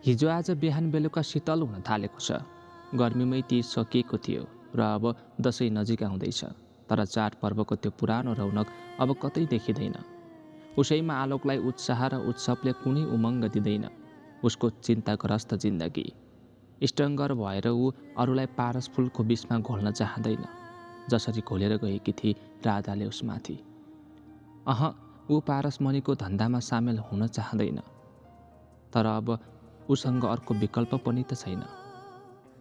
हिजो आज बिहान बेलुका शीतल हुन थालेको छ। गर्मीमै ती सकिएको थियो र अब दसैँ नजिक आउँदैछ। तर चाडपर्वको त्यो पुरानो रौनक अब कतै देखिँदैन। उसैमा आलोकलाई उत्साह र उत्सवले कुनै उमङ्ग दिँदैन। उसको चिन्ताग्रस्त जिन्दगी स्टङ्गर भएर ऊ अरूलाई पारस फुलको बिचमा घोल्न चाहँदैन, जसरी घोलेर गएकी थिए राधाले उसमाथि। ऊ पारसमणिको धन्दामा सामेल हुन चाहँदैन। तर अब उसँग अर्को विकल्प पनि त छैन।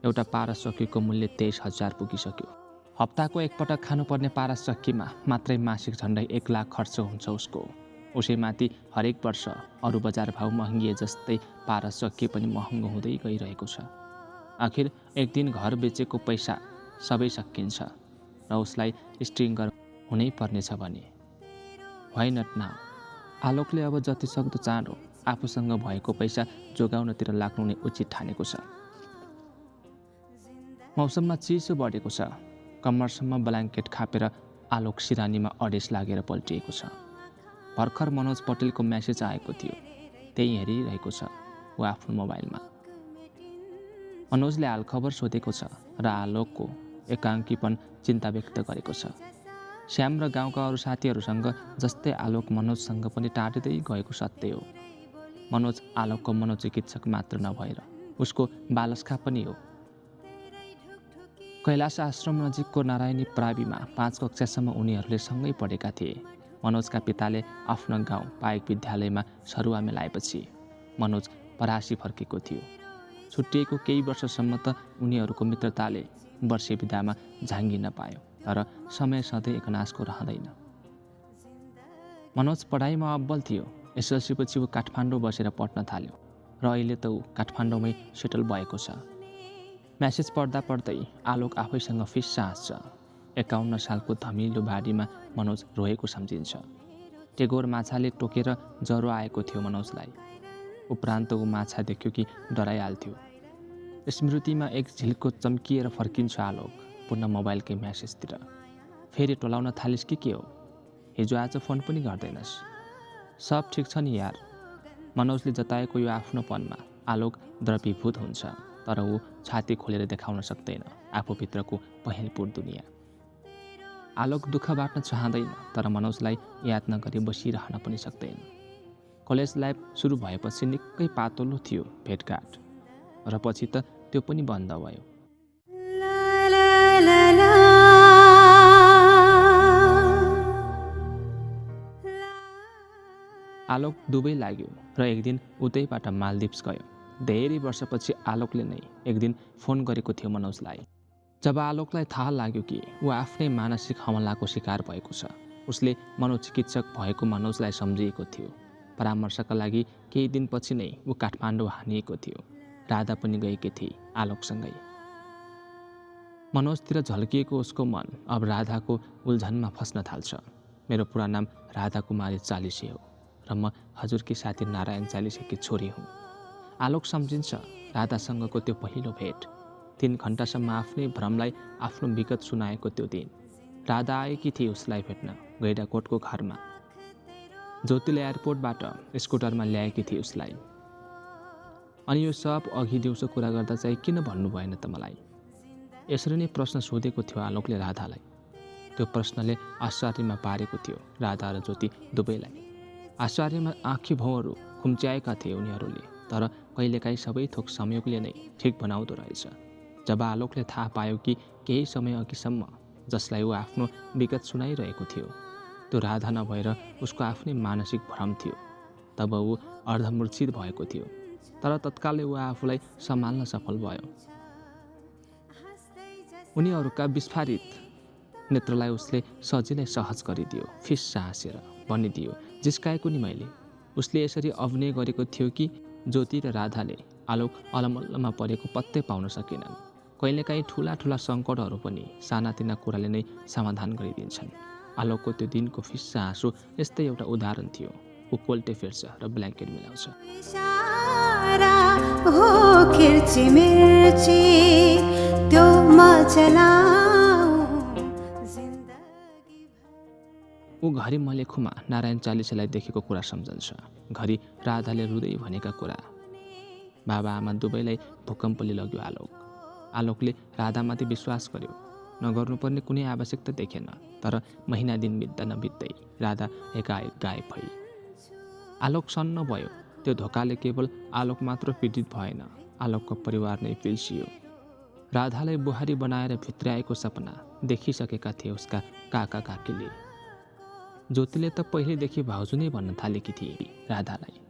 एउटा पारस चक्कीको मूल्य 23,000 पुगिसक्यो। हप्ताको एकपटक खानुपर्ने पारस चक्कीमा मात्रै मासिक झन्डै 1 लाख खर्च हुन्छ उसको। उसैमाथि हरेक वर्ष अरू बजार भाउ महँगिए जस्तै पारस चक्की पनि महँगो हुँदै गइरहेको छ। आखिर एक दिन घर बेचेको पैसा सबै सकिन्छ र उसलाई स्ट्रिङ्गर हुनै पर्नेछ भने व्हाइ नट नाउ। आलोकले अब जतिसक्दो चाँडो आफूसँग भएको पैसा जोगाउनतिर लाग्नु नै उचित ठानेको छ। मौसममा चिसो बढेको छ। कम्मरसम्म ब्ल्याङ्केट खापेर आलोक सिरानीमा अडेस लागेर पल्टिएको छ। भर्खर मनोज पटेलको म्यासेज आएको थियो, त्यही हेरिरहेको छ ऊ आफ्नो मोबाइलमा। मनोजले हालखबर सोधेको छ र आलोकको एकाङ्कीपन चिन्ता व्यक्त गरेको छ। श्याम र गाउँका अरू साथीहरूसँग जस्तै आलोक मनोजसँग पनि टाढिँदै गएको सत्य हो। मनोज आलोकको मनोचिकित्सक मात्र नभएर उसको बालसखा पनि हो। कैलाश आश्रम नजिकको नारायणी प्राविमा 5 कक्षासम्म उनीहरूले सँगै पढेका थिए। मनोजका पिताले आफ्नो गाउँ पाइक विद्यालयमा सरुवा मिलाएपछि मनोज परासी फर्केको थियो। छुट्टिएको केही वर्षसम्म त उनीहरूको मित्रताले वर्षे विधामा झाङ्गिन पायो, तर समय सधैँ एकनासको रहँदैन। मनोज पढाइमा अब्बल थियो। एसएलसी पछि ऊ काठमाडौँ बसेर पढ्न थाल्यो र अहिले त ऊ काठमाडौँमै सेटल भएको छ। म्यासेज पढ्दा पढ्दै आलोक आफैसँग फिस्सा हाँस्छ। 51 सालको धमिलो बाढीमा मनोज रोएको सम्झिन्छ। टेगोर माछाले टोकेर ज्वरो आएको थियो मनोजलाई। उपरान्त ऊ माछा देख्यो कि डराइहाल्थ्यो। स्मृतिमा एक झिल्को चम्किएर फर्किन्छ आलोक पुनः मोबाइलकै म्यासेजतिर। फेरि टोलाउन थालिस् कि के हो? हिजो आज फोन पनि गर्दैनस्। सब ठिक छ नि यार। मनोजले जताएको यो आफ्नोपनमा आलोक द्रवीभूत हुन्छ, तर ऊ छाती खोलेर देखाउन सक्दैन आफूभित्रको पहेँलपुर दुनियाँ। आलोक दुःख बाट्न चाहँदैन, तर मनोजलाई याद नगरी बसिरहन पनि सक्दैन। कलेज लाइफ सुरु भएपछि निकै पातलो थियो भेटघाट, र पछि त त्यो पनि बन्द भयो। आलोक दुबई लाग्यो र एक दिन उतैबाट मालदिप्स गयो। धेरै वर्षपछि आलोकले नै एक दिन फोन गरेको थियो मनोजलाई। जब आलोकलाई थाहा लाग्यो कि ऊ आफ्नै मानसिक हमलाको शिकार भएको छ, उसले मनोचिकित्सक भएको मनोजलाई सम्झिएको थियो। परामर्शका लागि केही दिनपछि नै ऊ काठमाडौँ हानिएको थियो। राधा पनि गएकी थिए आलोकसँगै। मनोजतिर झल्किएको उसको मन अब राधाको उल्झनमा फस्न थाल्छ। मेरो पुरा नाम राधा कुमारी चालिसे हो र म हजुरकी साथी नारायण चालिसेकी छोरी हुँ। आलोक सम्झिन्छ राधासँगको त्यो पहिलो भेट। 3 घन्टासम्म आफ्नै भ्रमलाई आफ्नो विगत सुनाएको त्यो दिन। राधा आएकी थिए उसलाई भेट्न गैडाकोटको घरमा। ज्योतिले एयरपोर्टबाट स्कुटरमा ल्याएकी थिए उसलाई। अनि यो सब अघि दिउँसो कुरा गर्दा चाहिँ किन भन्नु भएन त मलाई? यसरी नै प्रश्न सोधेको थियो आलोकले राधालाई। त्यो प्रश्नले आश्चर्यमा पारेको थियो राधा र ज्योति दुवैलाई। आश्चर्यमा आँखी भाउहरू खुम्च्याएका थिए उनीहरूले, तर कहिलेकाहीँ सबै थोक संयोगले नै ठिक बनाउँदो रहेछ। जब आलोकले थाहा पायो कि केही समय अघिसम्म जसलाई ऊ आफ्नो विगत सुनाइरहेको थियो त्यो राधा नभएर उसको आफ्नै मानसिक भ्रम थियो, तब ऊ अर्धमूर्छित भएको थियो। तर तत्कालै ऊ आफूलाई सम्हाल्न सफल भयो। उनीहरूका विस्फारित नेत्रलाई उसले सजिलै सहज गरिदियो। फिस्सा हाँसेर भनिदियो, जिस्काएको नि मैले। उसले यसरी अभिनय गरेको थियो कि ज्योति र राधाले आलोक अलमल्लमा परेको पत्तै पाउन सकेनन्। कहिलेकाहीँ ठुला ठुला सङ्कटहरू पनि सानातिना कुराले नै समाधान गरिदिन्छन्। आलोकको त्यो दिनको फिस्सा हाँसो यस्तै एउटा उदाहरण थियो। ऊ कोल्टे फेर्छ र ब्ल्याङ्केट मिलाउँछ। ऊ घरि मलेखुमा नारायण चालिसेलाई देखेको कुरा सम्झन्छ, घरि राधाले रुँदै भनेका कुरा। बाबा आमा दुवैलाई भूकम्पले लग्यो आलोकले राधामाथि विश्वास गर्यो। नगर्नुपर्ने कुनै आवश्यकता देखेन। तर महिना दिन बित्दा नबित्दै राधा एकाएक गायब भई। आलोक सन्न भयो। त्यो धोकाले केवल आलोक मात्र पीडित भएन, आलोकको परिवार नै पिल्सियो। राधालाई बुहारी बनाएर भित्र्याएको सपना देखिसकेका थिए उसका काका काकीले। ज्योतिले त पहिलेदेखि भाउजू नै भन्न थालेकी थिए राधालाई।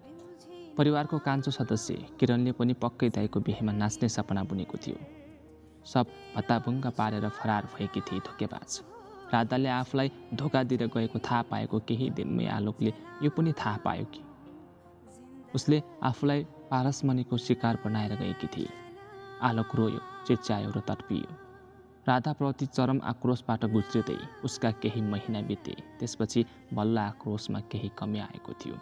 परिवारको कान्छो सदस्य किरणले पनि पक्कै दाइको बिहेमा नाच्ने सपना बुनेको थियो। सब भत्ताभुङ्गा पारेर फरार भएकी थिए धोकेबाज। राधाले आफूलाई धोका दिएर गएको थाहा पाएको केही दिनमै आलोकले यो पनि थाहा पायो कि उसले आफूलाई पारसमणिको शिकार बनाएर गएकी थिए। आलोक रोयो, चिच्यायो र तडपियो। राधाप्रति चरम आक्रोशबाट गुज्रिँदै उसका केही महिना बिते। त्यसपछि बल्ल आक्रोशमा केही कमी आएको थियो।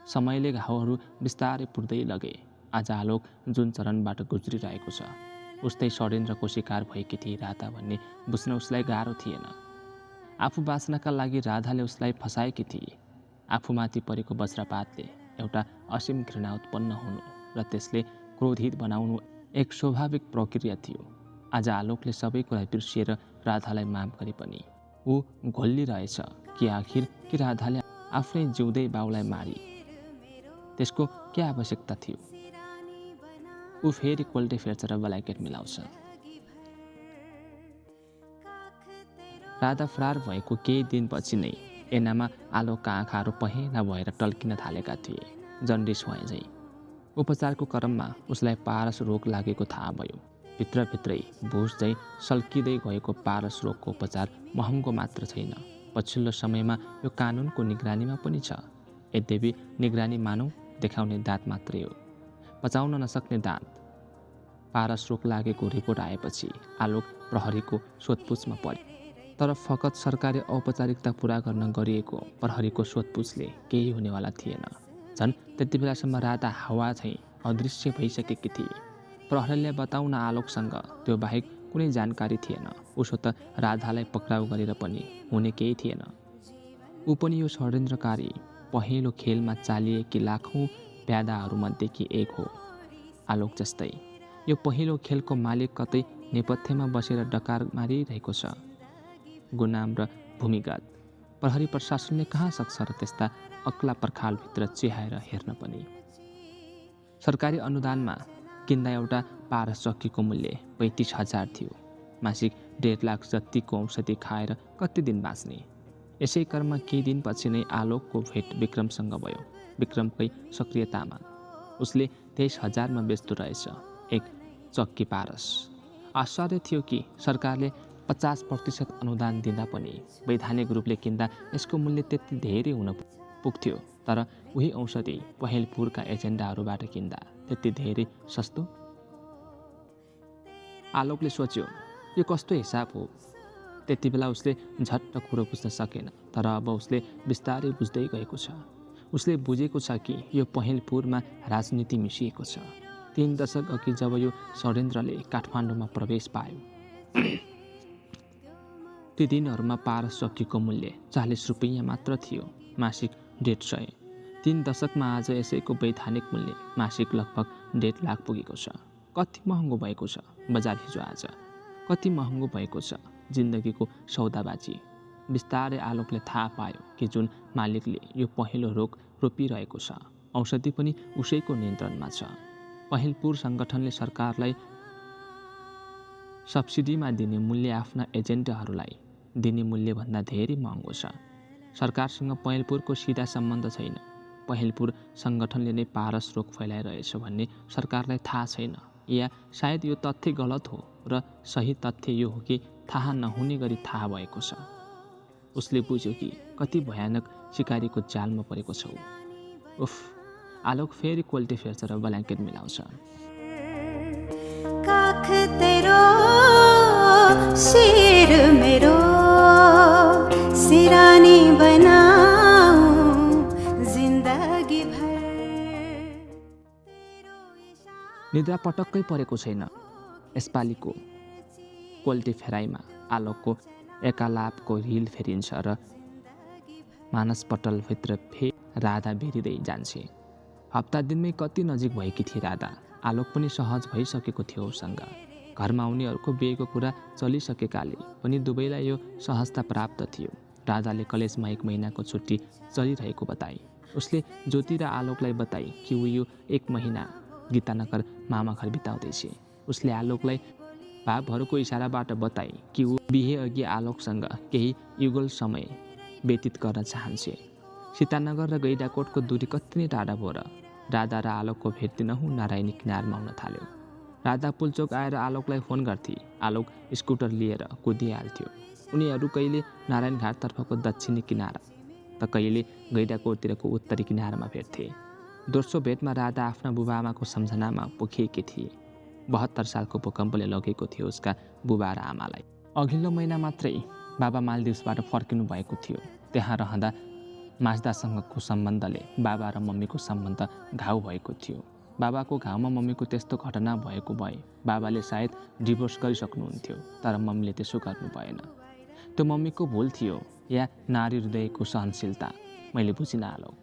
समयले घाउहरू बिस्तारै पुर्दै लगे। आज आलोक जुन चरणबाट गुज्रिरहेको छ उस्तै षड्यन्त्रको शिकार भएकी थिए राधा भन्ने बुझ्न उसलाई गाह्रो थिएन। आफू बाँच्नका लागि राधाले उसलाई फसाएकी थिए। आफूमाथि परेको वज्रपातले एउटा असीम घृणा उत्पन्न हुनु र त्यसले क्रोधित बनाउनु एक स्वाभाविक प्रक्रिया थियो। आज आलोकले सबै कुरा बिर्सिएर राधालाई माफ गरे पनि ऊ घोल्लिरहेछ कि आखिर कि राधाले आफ्नै जिउँदै बाउलाई मारी। त्यसको के आवश्यकता थियो? ऊ फेरि कोल्टे फेर्छ र ब्ल्याङ्केट मिलाउँछ। राधा फरार भएको केही दिनपछि नै एनामा आलोकका आँखाहरू पहेँला भएर टल्किन थालेका थिए, जन्डिस भए झैँ। उपचारको क्रममा उसलाई पारस रोग लागेको थाहा भयो। भित्रभित्रै भुस झैँ सल्किँदै गएको पारस रोगको उपचार महँगो मात्र छैन, पछिल्लो समयमा यो कानुनको निगरानीमा पनि छ। यद्यपि निगरानी मानौँ देखाउने दाँत मात्रै हो, बचाउन नसक्ने दाँत। पारस रोग लागेको रिपोर्ट आएपछि आलोक प्रहरीको सोधपुछमा परे। तर फकत सरकारी औपचारिकता पुरा गर्न गरिएको प्रहरीको सोधपुछले केही हुनेवाला थिएन। झन् त्यति बेलासम्म राधा हावा झैँ अदृश्य भइसकेकी थिए। प्रहरीले बताउन आलोकसँग त्यो बाहेक कुनै जानकारी थिएन। उसो त राधालाई पक्राउ गरेर पनि हुने केही थिएन। ऊ पनि यो षड्यन्त्रकारी पहिलो खेलमा चालिएकी लाखौँ प्यादाहरूमध्येकी एक हो। आलोक जस्तै यो पहिलो खेलको मालिक कतै नेपथ्यमा बसेर डकार मारिरहेको छ। गुनाम र भूमिगत प्रहरी प्रशासनले कहाँ सक्छ र त्यस्ता अग्ला पर्खालभित्र चिहाएर हेर्न पनि। सरकारी अनुदानमा किन्दा एउटा पारस चक्कीको मूल्य 35,000 थियो। मासिक 1.5 लाख जतिको औषधि खाएर कति दिन बाँच्ने। यसै क्रममा केही दिनपछि नै आलोकको भेट विक्रमसँग भयो। विक्रमकै सक्रियतामा उसले 23,000मा बेच्दो रहेछ एक चक्की पारस। आश्चर्य थियो कि सरकारले 50% अनुदान दिँदा पनि वैधानिक रूपले किन्दा यसको मूल्य त्यति धेरै हुन पुग्थ्यो। तर उही औषधि पहेलपुरका एजेन्डाहरूबाट किन्दा त्यति धेरै सस्तो। आलोकले सोच्यो, यो कस्तो हिसाब हो? त्यति बेला उसले झट्ट कुरो बुझ्न सकेन, तर अब उसले बिस्तारै बुझ्दै गएको छ। उसले बुझेको छ कि यो पहेलपुरमा राजनीति मिसिएको छ। 3 दशक अघि जब यो षड्यन्त्रले काठमाडौँमा प्रवेश पायो, ती दिनहरूमा पारस चक्कीको मूल्य 40 रुपैयाँ मात्र थियो, मासिक 150। 3 दशकमा आज यसैको वैधानिक मूल्य मासिक लगभग 1.5 लाख पुगेको छ। कति महँगो भएको छ बजार हिजो आज, कति महँगो भएको छ जिन्दगीको सौदाबाजी। बिस्तारै आलोकले थाहा पायो कि जुन मालिकले यो पहिलो रोग रोपिरहेको छ औषधि पनि उसैको नियन्त्रणमा छ। पहेलपुर सङ्गठनले सरकारलाई सब्सिडीमा दिने मूल्य आफ्ना एजेन्टहरूलाई दिने मूल्यभन्दा धेरै महँगो छ। सरकारसँग पहेलपुरको सिधा सम्बन्ध छैन। पहेलपुर सङ्गठनले नै पारस रोग फैलाइरहेछ भन्ने सरकारलाई थाहा छैन, या सायद यो तथ्य गलत हो र सही तथ्य यो हो कि थाहा नहुने गरी थाहा भएको छ। उसले बुझ्यो कि कति भयानक सिकारीको जालमा परेको छौ। उफ, आलोक फेरि कोल्टे फेर्छ र ब्ल्याङ्केट मिलाउँछ। काख तेरो शिर मेरो सिरानी बनाऊ जिन्दगी भर। निद्रा पटक्कै परेको छैन। यसपालिको कोल्टे फेराइमा आलोकको एकालापको रिल फेरिन्छ र मानसपटलभित्र राधा बेरिँदै जान्छे। हप्ता दिनमै कति नजिक भएकी थिए राधा। आलोक पनि सहज भइसकेको थियो उसँग। घरमा उनीहरूको बिहेको कुरा चलिसकेकाले पनि दुवैलाई यो सहजता प्राप्त थियो। राधाले कलेजमा 1 महिनाको छुट्टी चलिरहेको बताए। उसले ज्योति र आलोकलाई बताए कि ऊ यो 1 महिना गीतानगर मामा घर बिताउँदैछ। उसले आलोकलाई भावहरूको इसाराबाट बताए कि ऊ बिहे अघि आलोकसँग केही युगल समय व्यतीत गर्न चाहन्छे। सीतानगर र गैडाकोटको दूरी कति नै टाढा भयो र राधा र आलोकको भेट दिनहुँ नारायणी किनारमा आउन थाल्यो। राधा पुलचोक आएर आलोकलाई फोन गर्थे। आलोक स्कुटर लिएर कुदिहाल्थ्यो। उनीहरू कहिले नारायण घाटतर्फको दक्षिणी किनारा त कहिले गैडाकोटतिरको उत्तरी किनारामा भेट्थे। दोस्रो भेटमा राधा आफ्ना बुबाआमाको सम्झनामा पोखिएकी थिए। 72 सालको भूकम्पले लगेको थियो उसका बुबा र आमालाई। अघिल्लो महिना मात्रै बाबा मालदिप्सबाट फर्किनु भएको थियो। त्यहाँ रहँदा माझदासँगको सम्बन्धले बाबा र मम्मीको सम्बन्ध घाउ भएको थियो। बाबाको घाउमा मम्मीको त्यस्तो घटना भएको भए बाबाले सायद डिभोर्स गरिसक्नुहुन्थ्यो, तर मम्मीले त्यसो गर्नु भएन। त्यो मम्मीको भुल थियो या नारी हृदयको सहनशीलता, मैले बुझिनँ आलोक।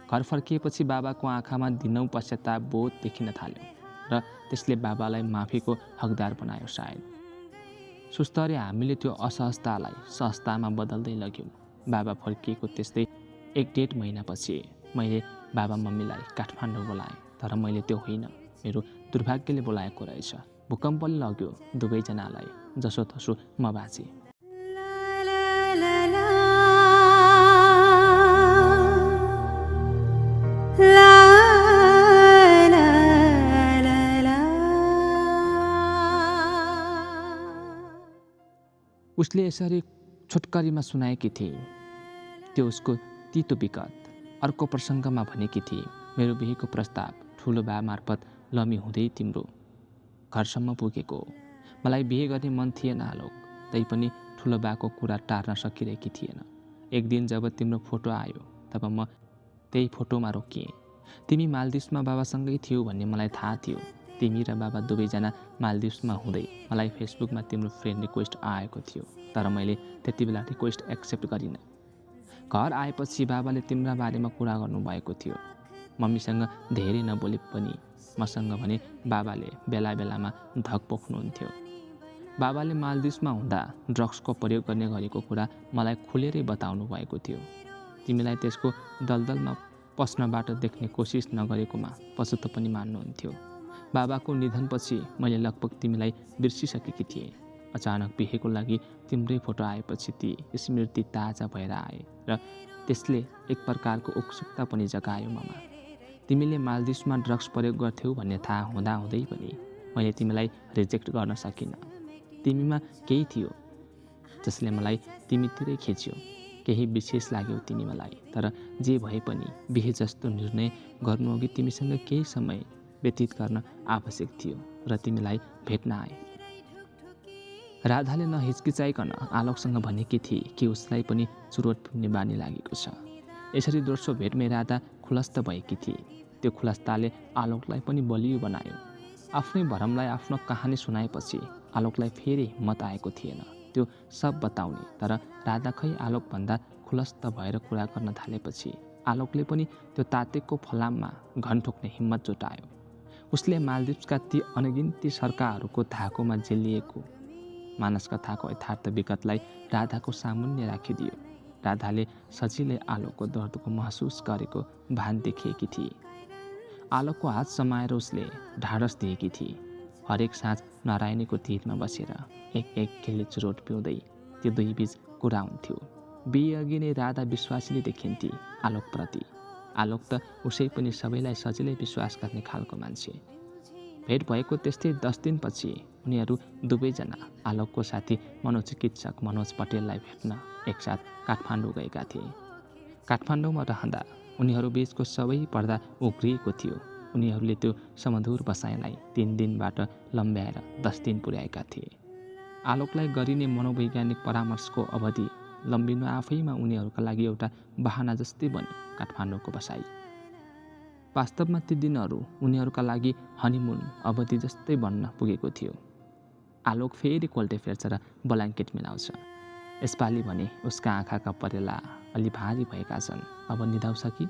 घर फर्किएपछि बाबाको आँखामा दिनौँ पश्चाताप बोध देखिन थाल्यो र त्यसले बाबालाई माफीको हकदार बनायो सायद। सुस्तरी हामीले त्यो असहजतालाई सहजतामा बदल्दै लग्यौँ। बाबा फर्किएको त्यस्तै 1.5 महिनापछि मैले बाबा मम्मीलाई काठमाडौँ बोलाएँ, तर मैले त्यो होइन, मेरो दुर्भाग्यले बोलाएको रहेछ। भूकम्पले लग्यो दुवैजनालाई, जसोतसो म बाँचेँ। उसले यसरी छोटकरीमा सुनाएकी थिए। त्यो उसको तितो विगत। अर्को प्रसङ्गमा भनेकी थिए, मेरो बिहेको प्रस्ताव ठुलो बा मार्फत लमी हुँदै तिम्रो घरसम्म पुगेको। मलाई बिहे गर्ने मन थिएन आलोक, तैपनि ठुलो बाको कुरा टार्न सकिरहेकी थिएन। एक दिन जब तिम्रो फोटो आयो तब म त्यही फोटोमा रोकिएँ। तिमी मालदिप्समा बाबासँगै थियौ भन्ने मलाई थाहा थियो। तिमी र बाबा दुवैजना मालदिप्समा हुँदै मलाई फेसबुकमा तिम्रो फ्रेन्ड रिक्वेस्ट आएको थियो, तर मैले त्यति बेला रिक्वेस्ट एक्सेप्ट गरिनँ। घर आएपछि बाबाले तिम्रा बारेमा कुरा गर्नुभएको थियो। मम्मीसँग धेरै नबोले पनि मसँग भने बाबाले बेला बेलामा धक पोख्नुहुन्थ्यो। बाबाले मालदिप्समा हुँदा ड्रग्सको प्रयोग गर्ने गरेको कुरा मलाई खुलेरै बताउनु भएको थियो। तिमीलाई त्यसको दलदलमा पस्नबाट देख्ने कोसिस नगरेकोमा पछुतो पनि मान्नुहुन्थ्यो। बाबाको निधनपछि मैले लगभग तिमीलाई बिर्सिसकेकी थिएँ। अचानक बिहेको लागि तिम्रै फोटो आएपछि ती स्मृति ताजा भएर आए र त्यसले एक प्रकारको उत्सुकता पनि जगायो ममा। तिमीले मालदिप्समा ड्रग्स प्रयोग गर्थ्यौ भन्ने थाहा हुँदाहुँदै पनि मैले तिमीलाई रिजेक्ट गर्न सकिनँ। तिमीमा केही थियो जसले मलाई तिमीतिरै खिच्यो। केही विशेष लाग्यो तिमी मलाई, तर जे भए पनि बिहे जस्तो निर्णय गर्नुअघि तिमीसँग केही समय व्यतीत गर्न आवश्यक थियो र तिमीलाई भेट्न आए। राधाले नहिचकिचाइकन आलोकसँग भनेकी थिए कि उसलाई पनि चुरोट पिउने बानी लागेको छ। यसरी दोस्रो भेटमै राधा खुलस्त भएकी थिए। त्यो खुलस्ताले आलोकलाई पनि बलियो बनायो। आफ्नै भरमलाई आफ्नो कहानी सुनाएपछि आलोकलाई फेरि हिम्मत आएको थिएन त्यो सब बताउने, तर राधा खै आलोकभन्दा खुलस्त भएर कुरा गर्न थालेपछि आलोकले पनि त्यो तातेको फलाममा घन ठोक्ने हिम्मत जुटायो। उसले मालदिप्सका ती अनगिन्ती सर्काहरूको धाकोमा जेलिएको मानस कथाको यथार्थ विगतलाई राधाको सामुन्ने राखिदियो। राधाले सजिलै आलोकको दर्दको महसुस गरेको भान देखिएकी थिए। आलोकको हात समाएर उसले ढाडस दिएकी थिए। हरेक साँझ नारायणीको तीरमा बसेर एक गिल्ली चुरोट पिउँदै त्यो दुई बीच कुरा हुन्थ्यो। बिहे अघि नै राधा विश्वासिनी देखिन्थे आलोकप्रति। आलोक त उसै पनि सबैलाई सजिलै विश्वास गर्ने खालको मान्छे। भेट भएको त्यस्तै 10 दिनपछि उनीहरू दुवैजना आलोकको साथी मनोचिकित्सक मनोज पटेललाई भेट्न एकसाथ काठमाडौँ गएका थिए। काठमाडौँमा रहँदा उनीहरू बीचको सबै पर्दा उग्रिएको थियो। उनीहरूले त्यो समधुर बसाइलाई 3 दिनबाट लम्ब्याएर 10 दिन पुर्याएका थिए। आलोकलाई गरिने मनोवैज्ञानिक परामर्शको अवधि लम्बिनु आफैमा उनीहरूका लागि एउटा बहाना जस्तै बन्यो काठमाडौँको बसाई। वास्तवमा ती दिनहरू उनीहरूका लागि हनीमुन अवधि जस्तै बन्न पुगेको थियो। आलोक फेरि कोल्टे फेर्छ र ब्ल्याङ्केट मिलाउँछ। यसपालि भने उसका आँखाका परेला अलि भारी भएका छन्। अब निदाउँछ कि